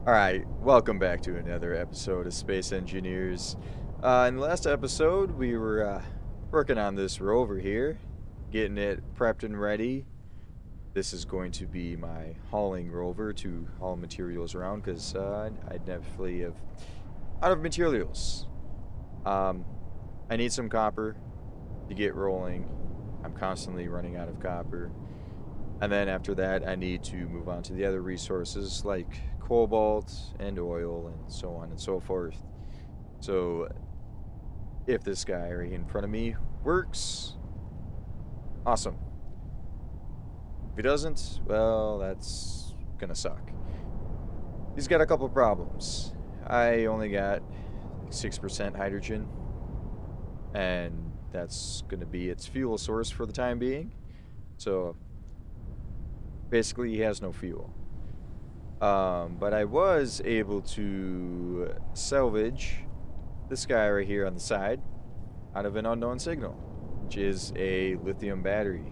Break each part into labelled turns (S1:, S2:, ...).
S1: Alright, welcome back to another episode of Space Engineers. In the last episode, we were working on this rover here, getting it prepped and ready. This is going to be my hauling rover to haul materials around because I definitely have out of materials. I need some copper to get rolling. I'm constantly running out of copper. And then after that, I need to move on to the other resources like cobalt and oil and so on and so forth. So if this guy right in front of me works, awesome. If he doesn't, well, that's gonna suck. He's got a couple problems. I only got 6% hydrogen, and that's gonna be its fuel source for the time being. So basically, he has no fuel. But I was able to salvage this guy right here on the side out of an unknown signal, which is a lithium battery,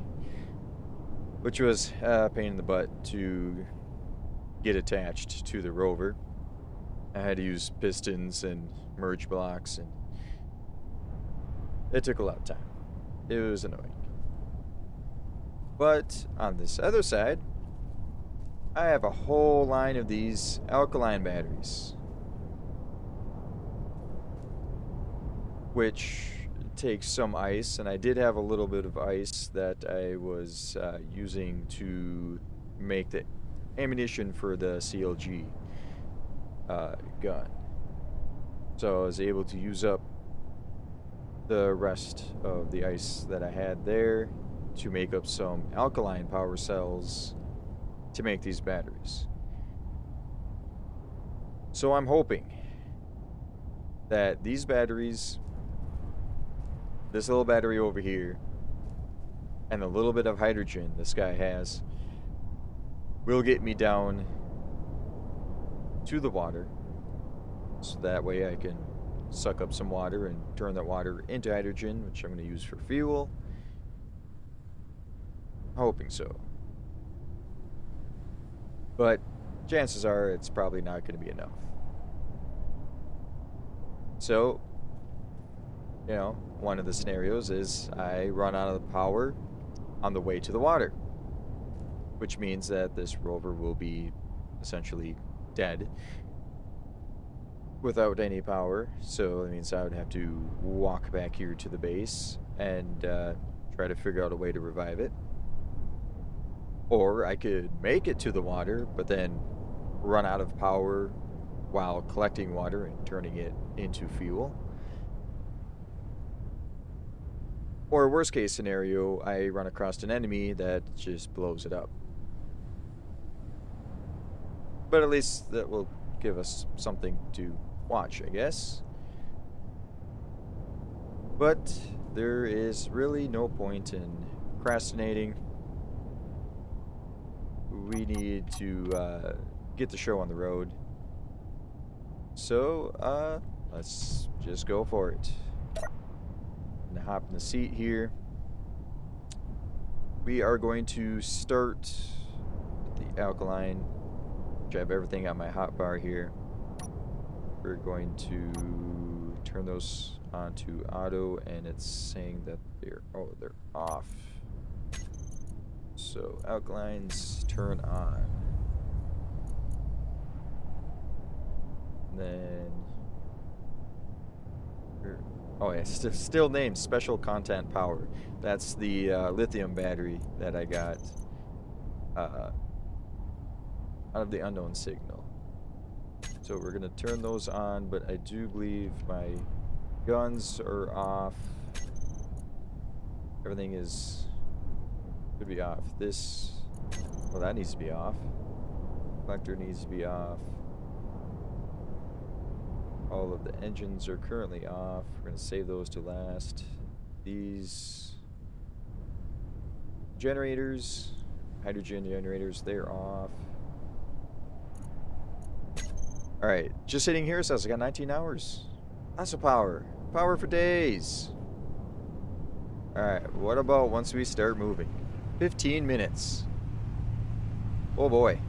S1: which was a pain in the butt to get attached to the rover. I had to use pistons and merge blocks, and it took a lot of time. It was annoying. But on this other side, I have a whole line of these alkaline batteries, which takes some ice, and I did have a little bit of ice that I was using to make the ammunition for the CLG gun. So I was able to use up the rest of the ice that I had there to make up some alkaline power cells to make these batteries. So I'm hoping that these batteries, this little battery over here, and the little bit of hydrogen this guy has, will get me down to the water, so that way I can suck up some water and turn that water into hydrogen, which I'm going to use for fuel. Hoping so. But chances are it's probably not going to be enough. So, one of the scenarios is I run out of the power on the way to the water, which means that this rover will be essentially dead without any power. So it means I would have to walk back here to the base and try to figure out a way to revive it. Or I could make it to the water, but then run out of power while collecting water and turning it into fuel. Or worst case scenario, I run across an enemy that just blows it up. But at least that will give us something to watch, I guess. But there is really no point in procrastinating. We need to get the show on the road. So, let's just go for it. I'm gonna hop in the seat here. We are going to start with the alkaline, which I have everything on my hotbar here. We're going to turn those onto auto, and it's saying that they're off. So alkalines turn on. Then, oh yeah, still named special content power. That's the lithium battery that I got out of the unknown signal. So we're gonna turn those on, but I do believe my guns are off. Everything is should be off. This, well, that needs to be off. Collector needs to be off. All of the engines are currently off. We're going to save those to last. These generators, hydrogen generators, they're off. Alright, just sitting here says I got 19 hours. Lots of power. Power for days. Alright, what about once we start moving? 15 minutes. Oh boy.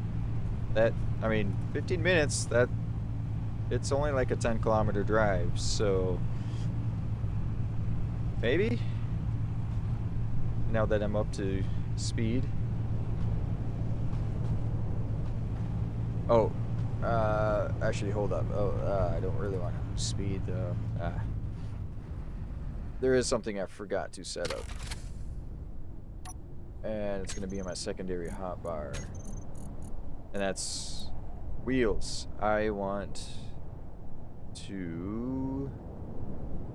S1: That I mean, 15 minutes, it's only like a 10-kilometer drive, so maybe now that I'm up to speed. Oh, actually, hold up. Oh, I don't really want to speed though. There is something I forgot to set up, and it's going to be in my secondary hotbar, and that's wheels. I want to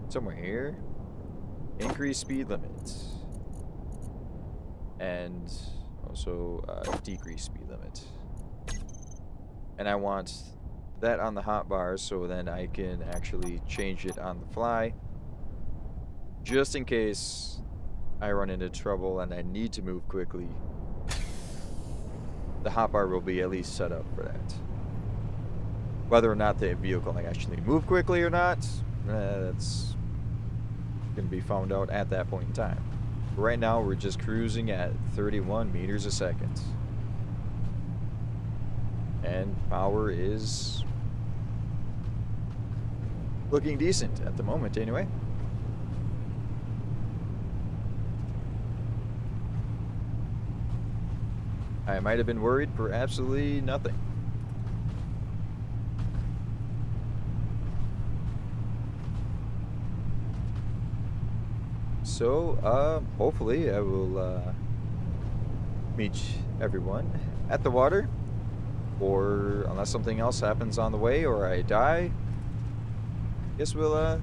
S1: somewhere here increase speed limit and also decrease speed limit, and I want that on the hotbar so then I can actually change it on the fly just in case I run into trouble and I need to move quickly. The hotbar will be at least set up for that. Whether or not the vehicle can actually move quickly or not, that's going to be found out at that point in time. But right now, we're just cruising at 31 meters a second. And power is looking decent at the moment, anyway. I might have been worried for absolutely nothing. So, hopefully I will meet everyone at the water, or unless something else happens on the way or I die, guess we'll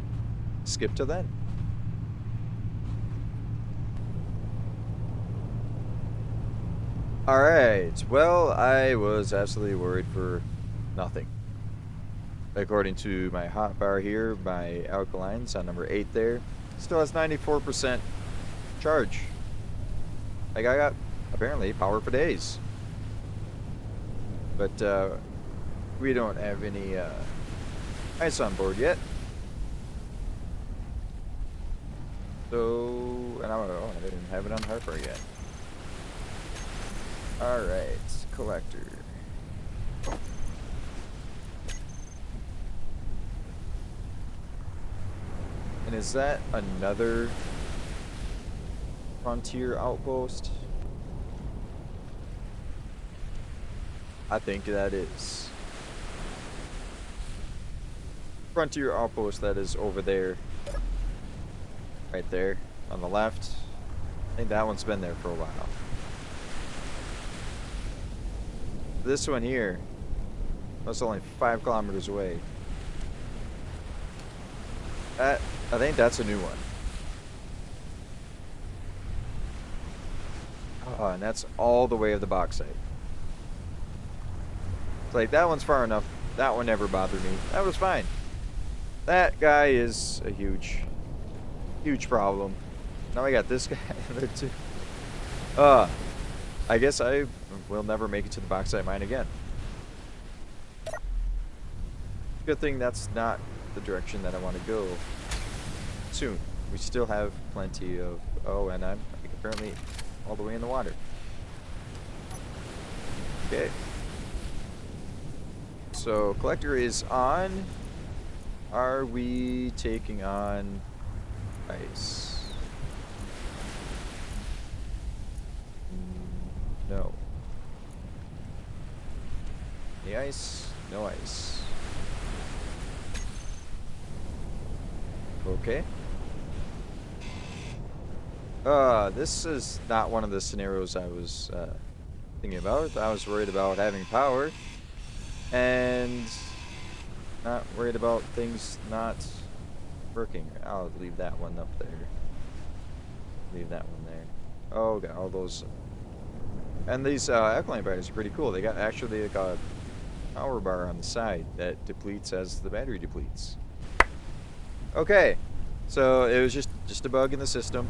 S1: skip to then. Alright, well, I was absolutely worried for nothing. According to my hotbar here, my alkalines on number 8 there, still has 94% charge. Like, I got, apparently, power for days. But, we don't have any, ice on board yet. So, and I didn't have it on hotbar yet. Alright, collector. And is that another frontier outpost? I think that is. Frontier outpost that is over there. Right there, on the left. I think that one's been there for a while. This one here, that's only 5 kilometers away. I think that's a new one. Oh, and that's all the way of the bauxite. It's like, that one's far enough. That one never bothered me. That was fine. That guy is a huge problem. Now I got this guy there too. I guess I will never make it to the bauxite mine again. Good thing that's not the direction that I want to go soon. We still have plenty of... Oh, and I'm apparently all the way in the water. Okay. So, collector is on. Are we taking on ice? No. Any ice? No ice. Okay. This is not one of the scenarios I was thinking about. I was worried about having power and not worried about things not working. I'll leave that one up there. Leave that one there. Oh, got all those. And these alkaline batteries are pretty cool. They got actually like a power bar on the side that depletes as the battery depletes. Okay, so it was just a bug in the system.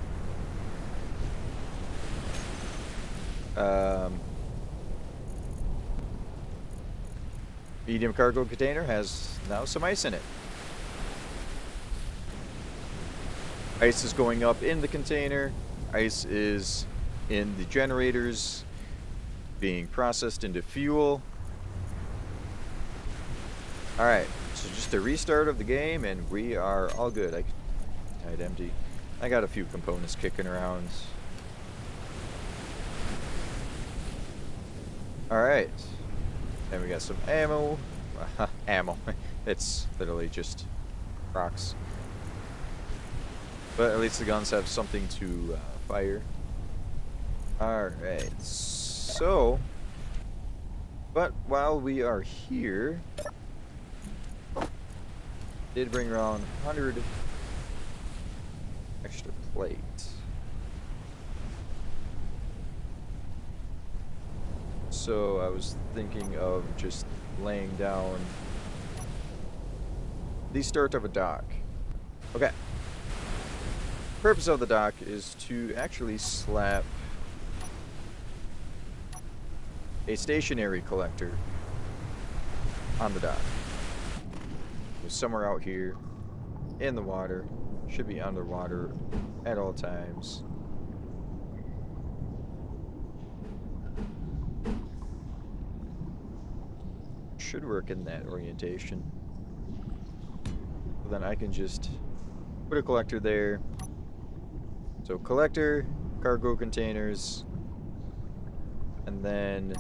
S1: Medium cargo container has now some ice in it. Ice is going up in the container. Ice is in the generators, being processed into fuel. Alright, so just a restart of the game and we are all good. I tied empty. I got a few components kicking around. Alright. Then we got some ammo. Ammo. It's literally just rocks. But at least the guns have something to fire. Alright, so... But while we are here... Did bring around 100 extra plates. So I was thinking of just laying down the start of a dock. Okay. Purpose of the dock is to actually slap a stationary collector on the dock. So somewhere out here in the water, should be underwater at all times. Should work in that orientation. Then I can just put a collector there. So collector, cargo containers, and then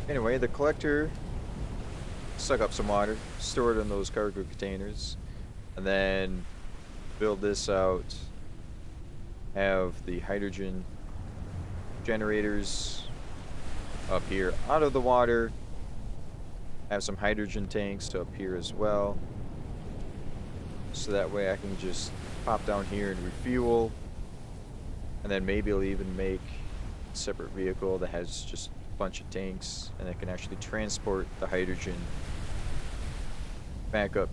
S1: anyway, the collector suck up some water, store it in those cargo containers, and then build this out. Have the hydrogen generators up here out of the water. Have some hydrogen tanks to up here as well. So that way I can just pop down here and refuel. And then maybe I'll even make a separate vehicle that has just a bunch of tanks and that can actually transport the hydrogen back up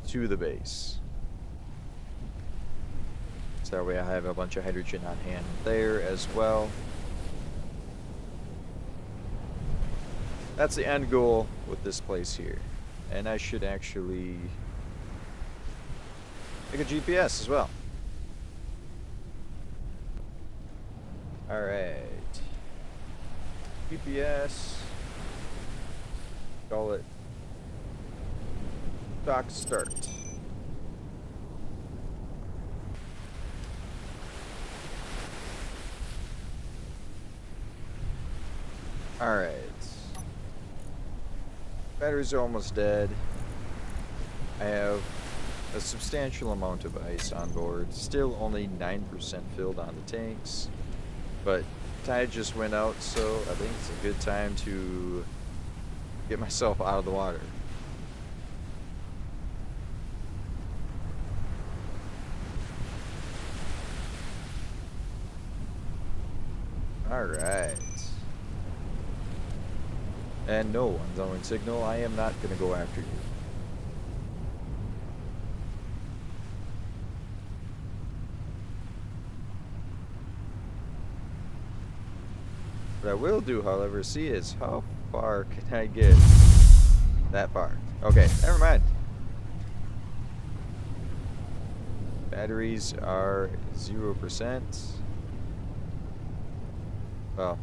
S1: to the base. So that way I have a bunch of hydrogen on hand there as well. That's the end goal with this place here. And I should actually make a GPS as well. Alright. GPS. Call it dock start. Alright. Batteries are almost dead. I have a substantial amount of ice on board. Still only 9% filled on the tanks. But tide just went out, so I think it's a good time to get myself out of the water. Alright. And no, unknown signal, I am not going to go after you. What I will do, however, see is how far can I get that far. Okay, never mind. Batteries are 0%. Well,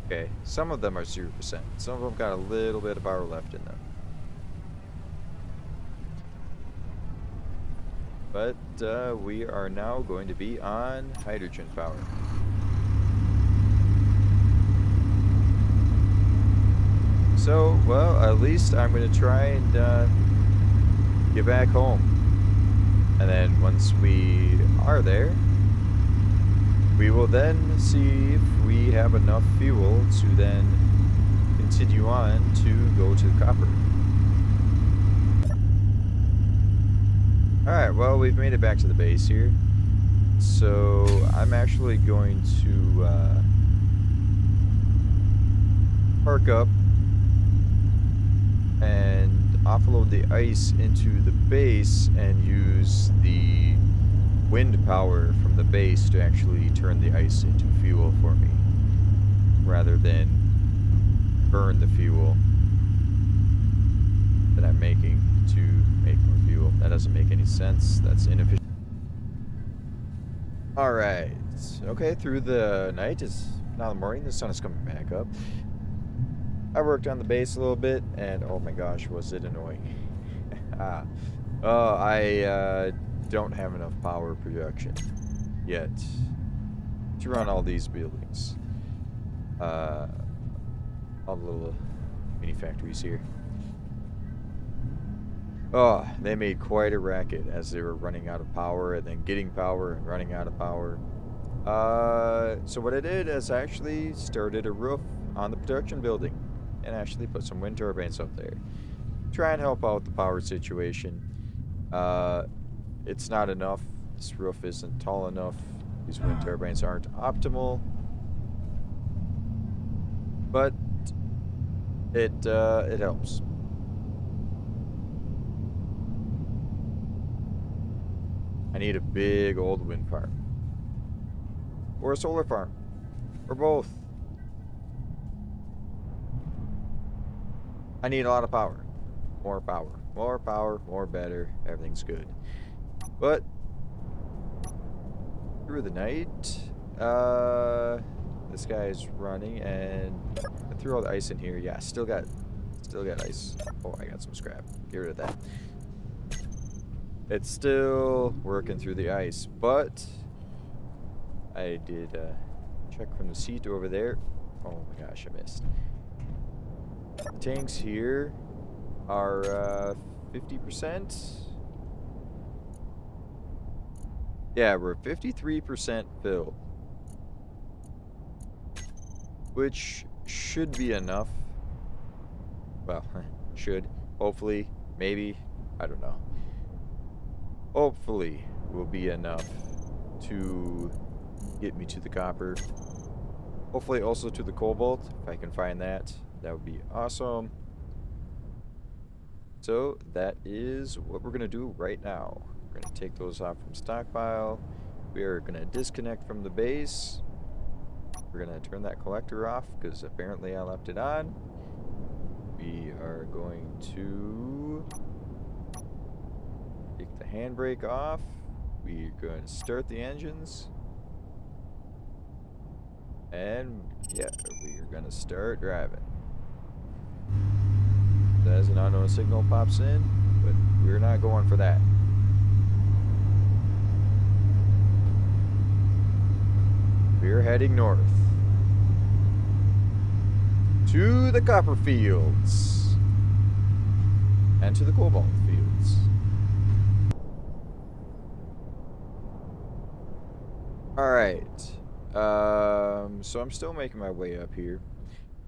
S1: okay, some of them are 0%. Some of them got a little bit of power left in them. But we are now going to be on hydrogen power. So, well, at least I'm going to try and get back home. And then once we are there, we will then see if we have enough fuel to then continue on to go to copper. Alright, well, we've made it back to the base here. So I'm actually going to park up and offload the ice into the base and use the wind power from the base to actually turn the ice into fuel for me, rather than burn the fuel that I'm making to make more fuel. That doesn't make any sense. That's inefficient. Alright. Okay, through the night, it's now the morning, the sun is coming back up. I worked on the base a little bit, and oh my gosh, was it annoying. I don't have enough power production yet to run all these buildings. All the little mini factories here. Oh, they made quite a racket as they were running out of power and then getting power and running out of power. So what I did is I actually started a roof on the production building and actually put some wind turbines up there. Try and help out the power situation. It's not enough. This roof isn't tall enough. These wind turbines aren't optimal. But it helps. I need a big old wind farm. Or a solar farm. Or both. I need a lot of power. More power. More power, more better. Everything's good. But through the night, this guy is running, and I threw all the ice in here. Yeah, still got ice. Oh, I got some scrap. Get rid of that. It's still working through the ice, but I did check from the seat over there. Oh my gosh, I missed. The tanks here are 50%. Yeah, we're 53% filled, which should be enough. Well, should. Hopefully. Maybe. I don't know. Hopefully will be enough to get me to the copper. Hopefully also to the cobalt. If I can find that, that would be awesome. So that is what we're going to do right now. We're going to take those off from stockpile. We are going to disconnect from the base. We're going to turn that collector off because apparently I left it on. We are going to take the handbrake off. We're going to start the engines. And yeah, we are going to start driving. As an unknown signal pops in, but we're not going for that. We're heading north to the copper fields and to the cobalt fields. Alright, so I'm still making my way up here.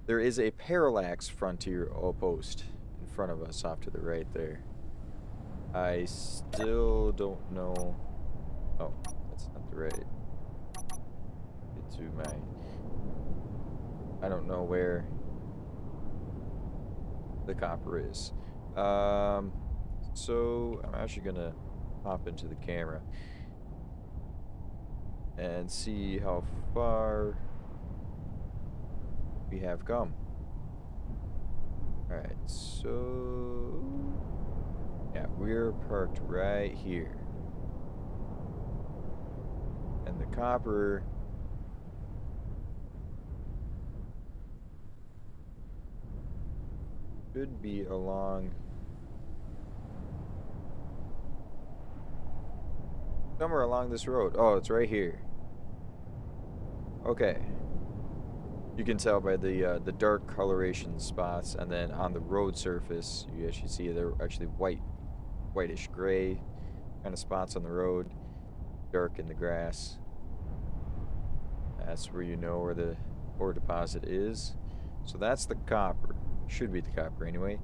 S1: There is a parallax frontier outpost in front of us off to the right there. I still don't know. Oh, that's not the right. Get to my. I don't know where the copper is. So I'm actually gonna hop into the camera and see how far we have come. Alright, so yeah, we're parked right here. And the copper should be along somewhere along this road. Oh, it's right here. Okay. You can tell by the dark coloration spots, and then on the road surface, you actually see they're actually whitish gray kind of spots on the road, dark in the grass. That's where you know where the ore deposit is. So that's the copper. Should be the copper anyway.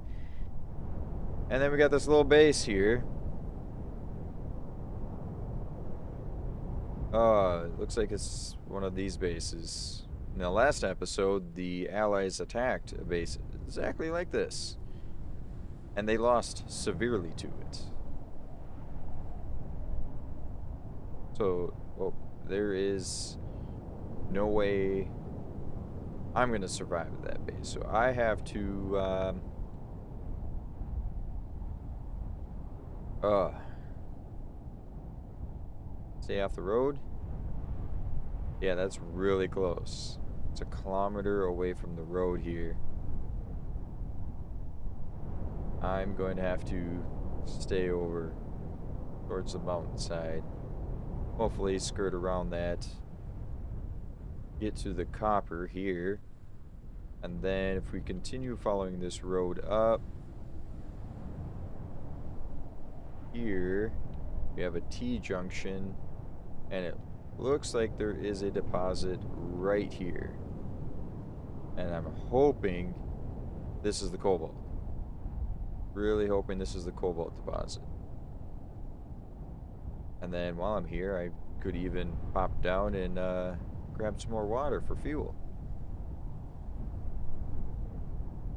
S1: And then we got this little base here. It looks like it's one of these bases. In the last episode, the Allies attacked a base exactly like this. And they lost severely to it. So, well, there is no way I'm going to survive at that base. So I have to, stay off the road. Yeah, that's really close. It's a kilometer away from the road here. I'm going to have to stay over towards the mountainside. Hopefully skirt around that. Get to the copper here. And then if we continue following this road up, here we have a T-junction, and it looks like there is a deposit right here. And I'm hoping this is the cobalt. Really hoping this is the cobalt deposit. And then while I'm here, I could even pop down and grab some more water for fuel.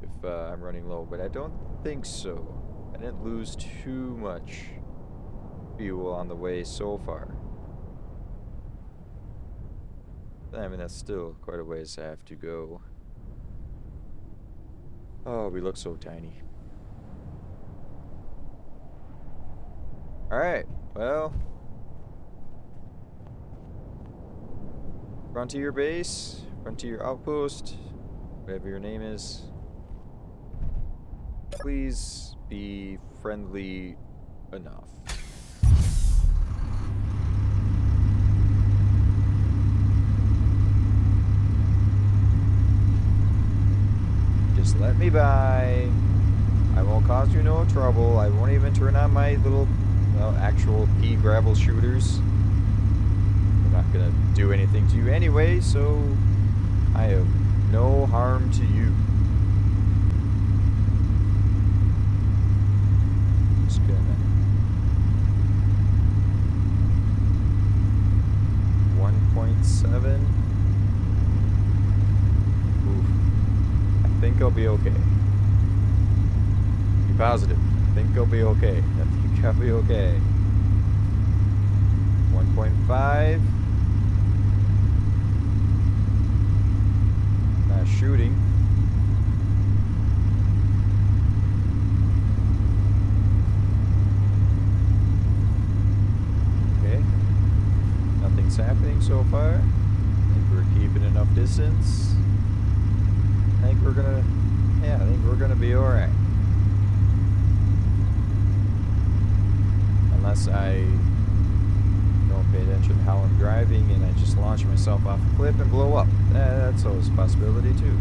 S1: If I'm running low, but I don't think so. I didn't lose too much fuel on the way so far. I mean, that's still quite a ways I have to go. Oh, we look so tiny. Alright, well. Frontier base, Frontier outpost, whatever your name is. Please be friendly enough. Just let me by. I won't cause you no trouble. I won't even turn on my little actual pea gravel shooters. I'm not gonna do anything to you anyway, so I have no harm to you. Just gonna 1.7. I think I'll be okay. Be positive. I think I'll be okay. I think I'll be okay. 1.5. Not shooting. Okay. Nothing's happening so far. I think we're keeping enough distance. I think we're gonna be alright. Unless I don't pay attention to how I'm driving and I just launch myself off a cliff and blow up. That's always a possibility too.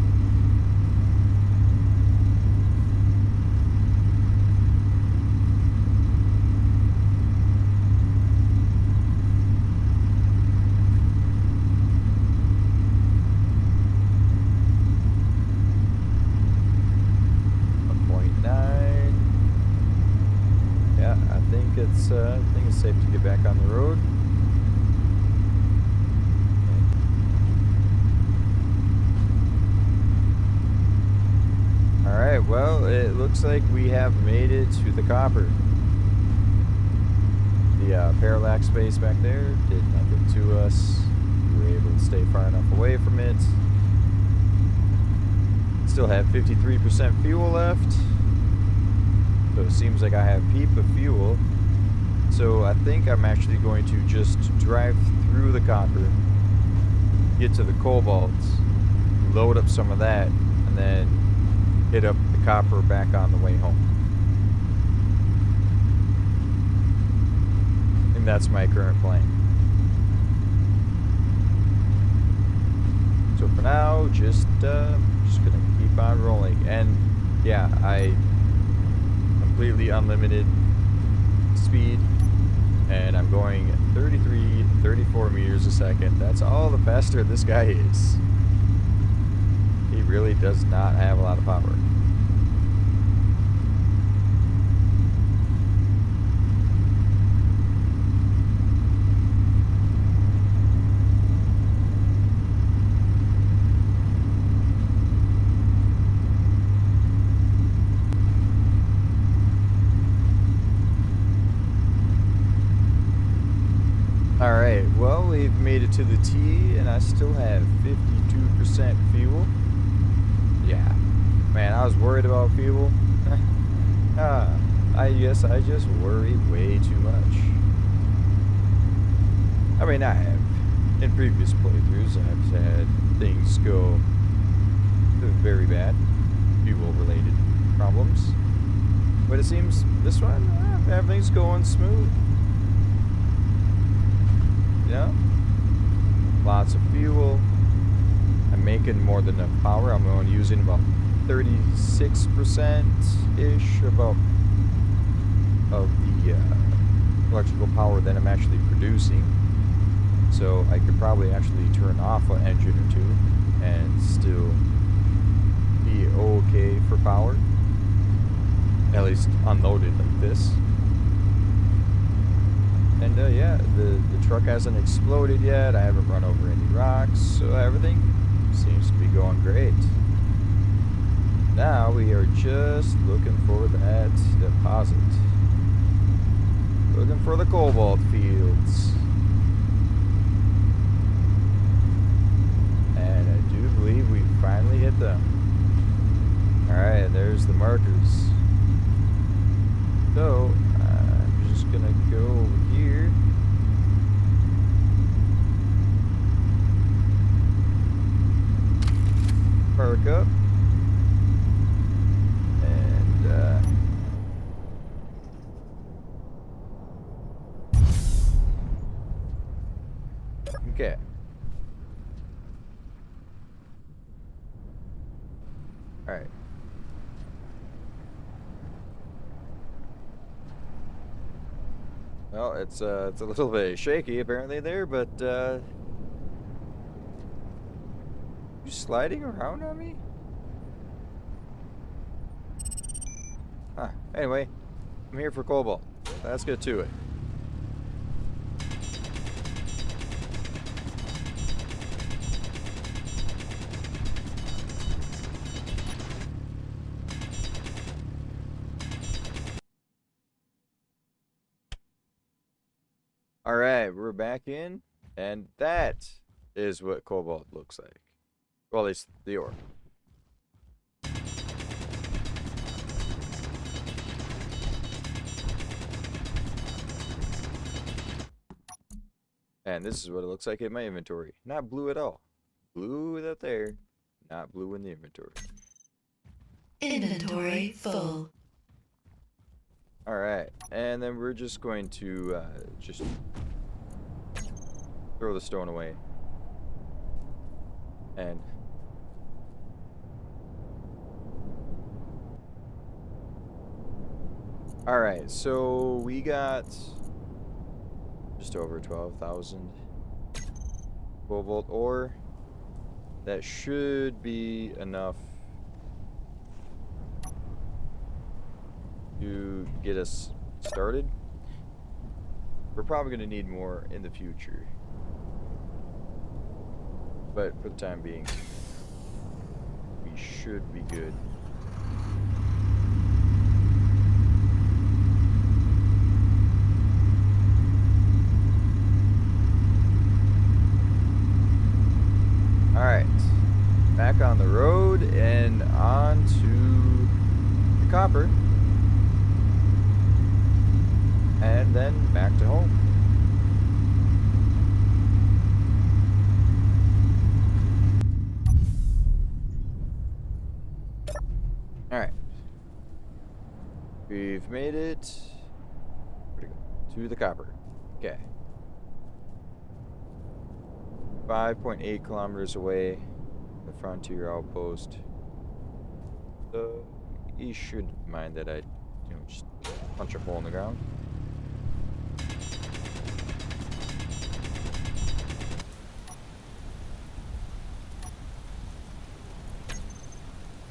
S1: I think it's safe to get back on the road. Alright, well, it looks like we have made it to the copper. The parallax space back there did nothing to us. We were able to stay far enough away from it. Still have 53% fuel left. So it seems like I have heap of fuel. So I think I'm actually going to just drive through the copper, get to the cobalt, load up some of that, and then hit up the copper back on the way home. And that's my current plan. So for now, just gonna keep on rolling. And yeah, I completely unlimited speed. And I'm going 33, 34 meters a second. That's all the faster this guy is. He really does not have a lot of power. Alright, well, we've made it to the T, and I still have 52% fuel. Yeah, man, I was worried about fuel. I guess I just worry way too much. I mean, I have. In previous playthroughs, I've had things go very bad, fuel-related problems. But it seems this one, everything's going smooth. Yeah. Lots of fuel. I'm making more than enough power. I'm only using about 36%-ish of the electrical power that I'm actually producing. So I could probably actually turn off an engine or two and still be okay for power. At least unloaded like this. And yeah, the truck hasn't exploded yet. I haven't run over any rocks, so everything seems to be going great. Now we are just looking for that deposit. Looking for the cobalt fields. And I do believe we finally hit them. Alright, there's the markers. So, I'm just gonna go over here. Park up. And, okay. Alright. Well, it's a little bit shaky apparently there, but you sliding around on me? Huh. Anyway, I'm here for cobalt. Let's get to it. Alright, we're back in, and that is what cobalt looks like. Well, at least the ore. And this is what it looks like in my inventory. Not blue at all. Blue up there, not blue in the inventory.
S2: Inventory full.
S1: Alright, and then we're just going to just throw the stone away. And alright, so we got just over 12,000 cobalt ore. That should be enough to get us started. We're probably going to need more in the future, but for the time being, we should be good. Alright, back on the road and on to the copper. And then back to home. Alright. We've made it. Where'd it go? To the copper. Okay. 5.8 kilometers away, the frontier outpost. So you shouldn't mind that I, just punch a hole in the ground.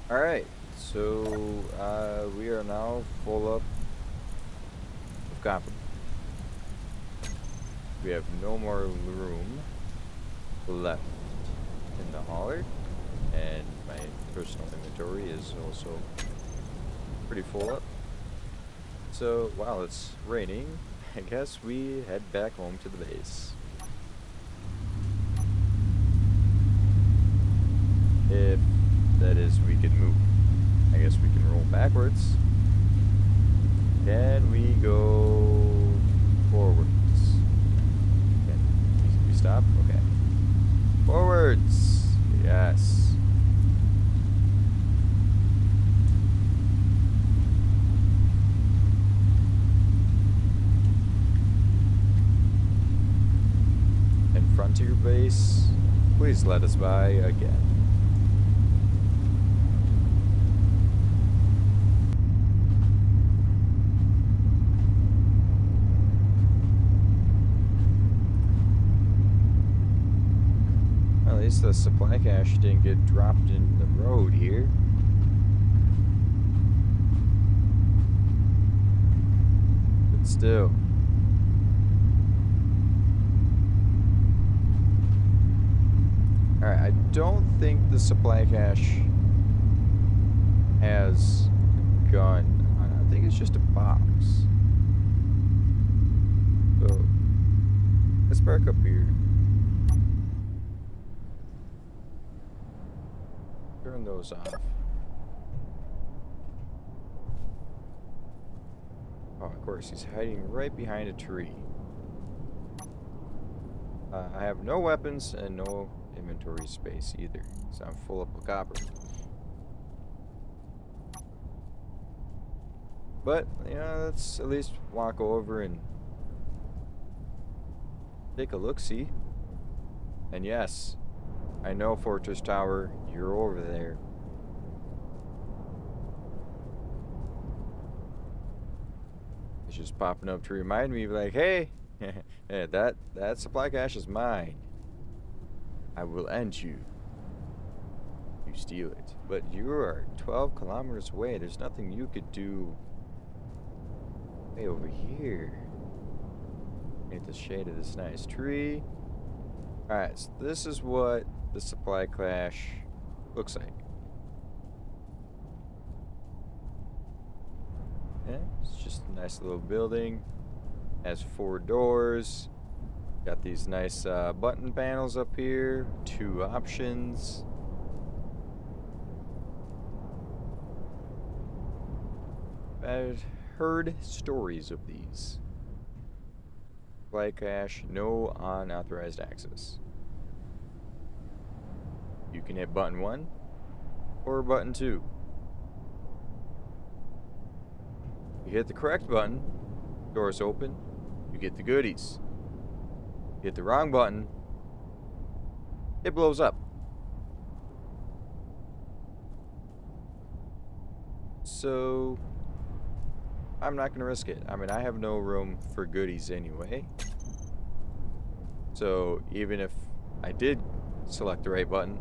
S1: Alright, so we are now full up of copper. We have no more room left in the hauler, and my personal inventory is also pretty full up. So while it's raining, I guess we head back home to the base. If that is, we can move. I guess we can roll backwards. Can we go forwards? Can we stop? Okay. Forwards! Yes. into your base, please let us by again. Well, at least the supply cache didn't get dropped in the road here. But still. Alright, I don't think the supply cache has a gun. I think it's just a box. So, let's park up here. Turn those off. Oh, of course, he's hiding right behind a tree. I have no weapons and no inventory space either, so I'm full up with copper. But, you know, let's at least walk over and take a look-see. And yes, I know, Fortress Tower, you're over there. It's just popping up to remind me, like, hey, hey, that supply cache is mine. I will end you. You steal it. But you are 12 kilometers away. There's nothing you could do way over here. Get the shade of this nice tree. Alright, so this is what the supply cache looks like. Yeah, it's just a nice little building. Has 4 doors. Got these nice button panels up here. 2 options. I've heard stories of these. Supply cache, no unauthorized access. You can hit button 1 or button 2. You hit the correct button, doors open, you get the goodies. You hit the wrong button, it blows up. So, I'm not going to risk it. I mean, I have no room for goodies anyway. So, even if I did select the right button,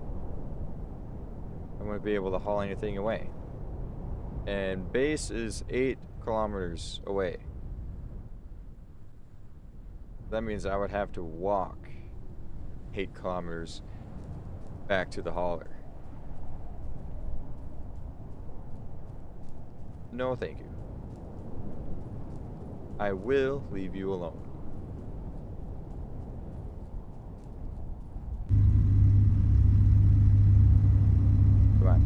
S1: I wouldn't be able to haul anything away. And base is 8 kilometers away. That means I would have to walk 8 kilometers back to the hauler. No, thank you. I will leave you alone. Come on.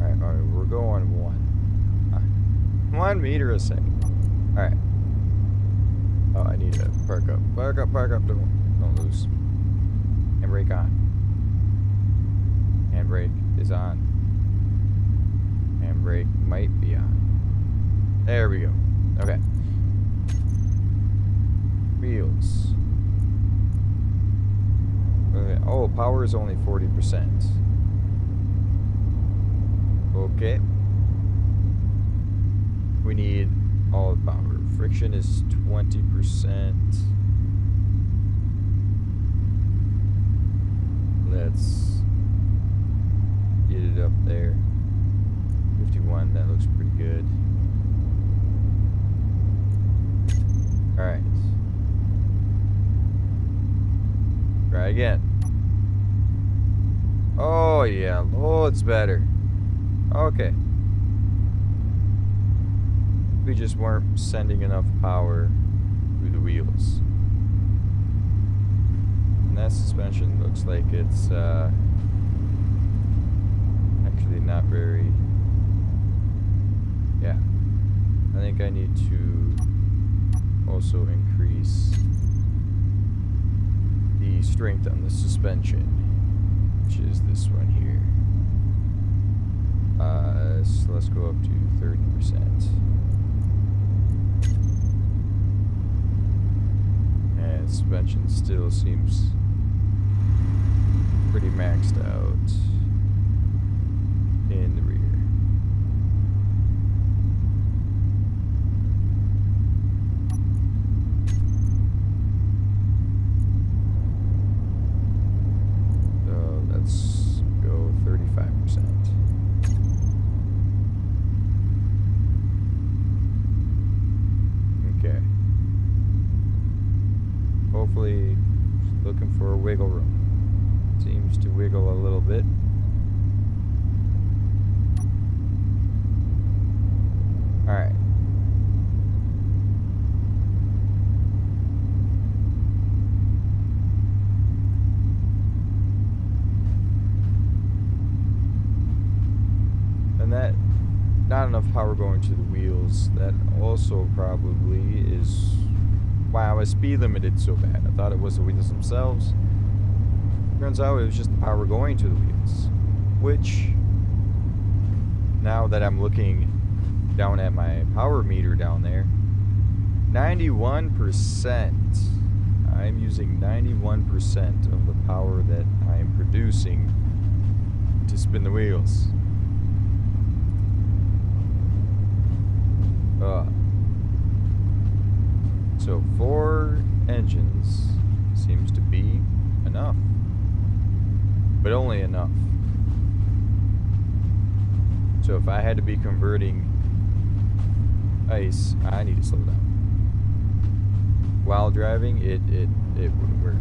S1: Alright, we're going 1 meter a second. Alright. Oh, I need to park up. Park up, don't lose. Handbrake on. Handbrake is on. Handbrake might be on. There we go. Okay. Wheels. Okay. Oh, power is only 40%. Okay. We need all the power. Friction is 20%. Let's get it up there. 51, that looks pretty good. Alright. Try again. Oh yeah, loads better. Okay. We just weren't sending enough power through the wheels. And that suspension looks like it's actually not very... Yeah. I think I need to also increase the strength on the suspension, which is this one here. So let's go up to 30%. And it's suspension still seems pretty maxed out in the rear. So let's go 35%. Okay. Hopefully, just looking for a wiggle room. Seems to wiggle a little bit. Alright. And that, not enough power going to the wheels. That also probably is why I was speed limited so bad. I thought it was the wheels themselves. Turns out it was just the power going to the wheels. Which, now that I'm looking down at my power meter down there, 91%. I'm using 91% of the power that I am producing to spin the wheels. So 4 engines seems to be enough. But only enough. So if I had to be converting ice, I need to slow down. While driving, it wouldn't work.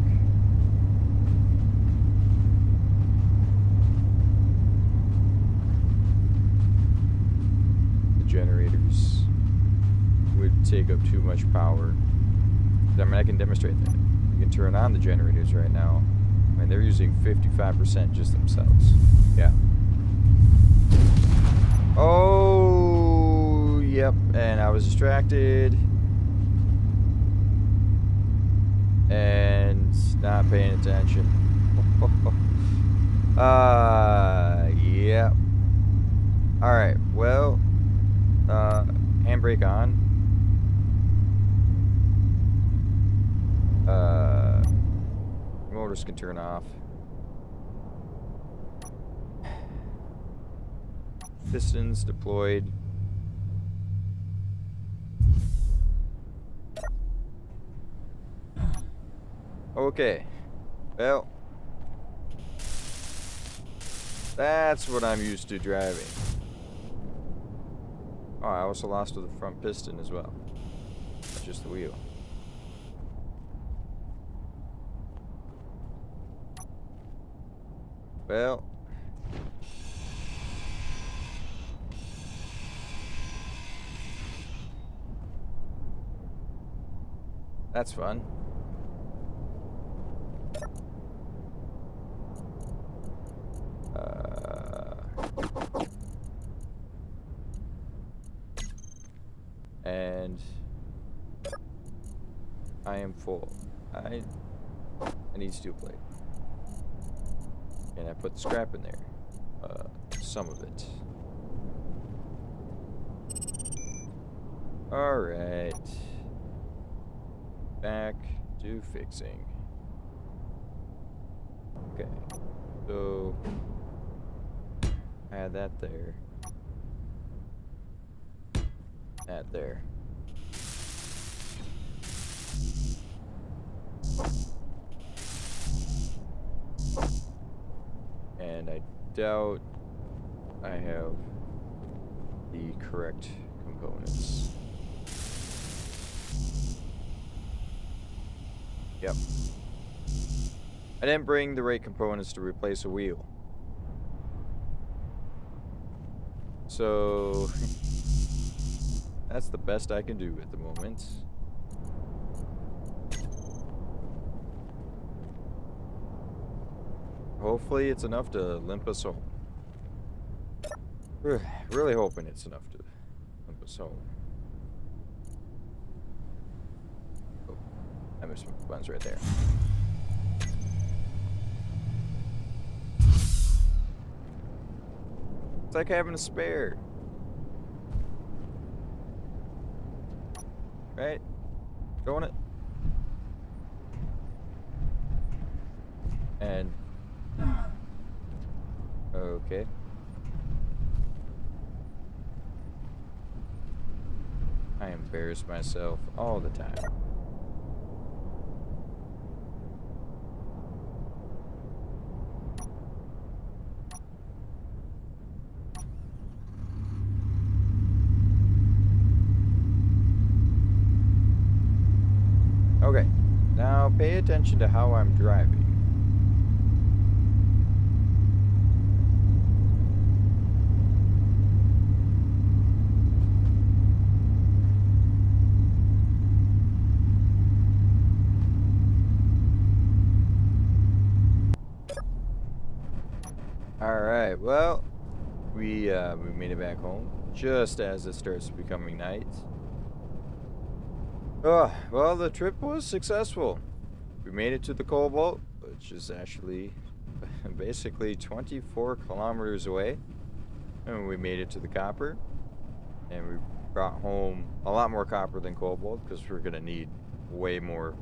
S1: The generators would take up too much power. I mean, I can demonstrate that. You can turn on the generators right now. I mean, they're using 55% just themselves. Yeah. Oh, yep. And I was distracted. And not paying attention. Yep. Alright, well, handbrake on. Motors can turn off. Pistons deployed. Okay. Well, that's what I'm used to driving. Oh, I also lost the front piston as well. Not just the wheel. Well, that's fun. And I am full. I need steel plate. And I put the scrap in there. Some of it. Alright. Back to fixing. Okay. So add that there. Add there. And I doubt I have the correct components. Yep. I didn't bring the right components to replace a wheel. So that's the best I can do at the moment. Hopefully it's enough to limp us home. Really hoping it's enough to limp us home. Oh, I missed my buttons right there. It's like having a spare. Right? Going it? And okay. I embarrass myself all the time. Okay, now pay attention to how I'm driving. Alright, well, we made it back home just as it starts becoming night. Oh, well, the trip was successful. We made it to the Cobalt, which is actually basically 24 kilometers away. And we made it to the Copper. And we brought home a lot more copper than cobalt, because we're going to need way more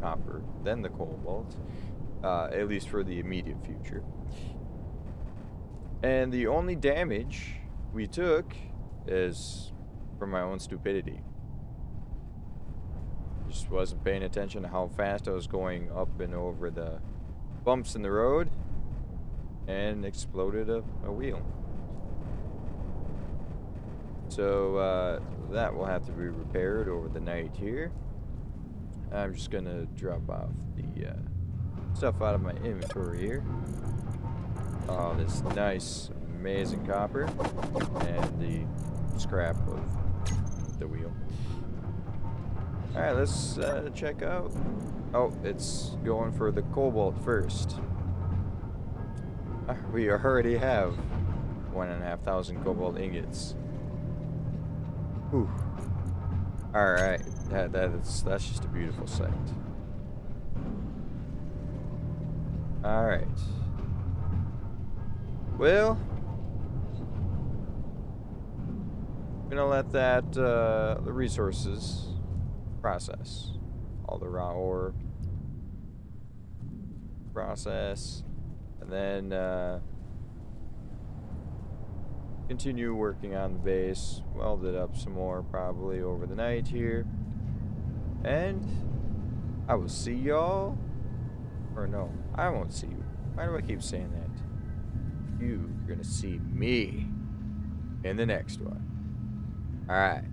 S1: copper than the cobalt. At least for the immediate future. And the only damage we took is from my own stupidity. Just wasn't paying attention to how fast I was going up and over the bumps in the road and exploded a wheel. So that will have to be repaired over the night here. I'm just gonna drop off the stuff out of my inventory here. Oh, this nice, amazing copper and the scrap of the wheel. Alright, let's check out. Oh, it's going for the cobalt first. We already have 1,500 cobalt ingots. Whew. Alright, that's just a beautiful sight. Alright. Well, I'm gonna let that the resources process. All the raw ore process, and then continue working on the base. Weld it up some more probably over the night here, and I will see y'all, or no, I won't see you. Why do I keep saying that? You're gonna see me in the next one. Alright.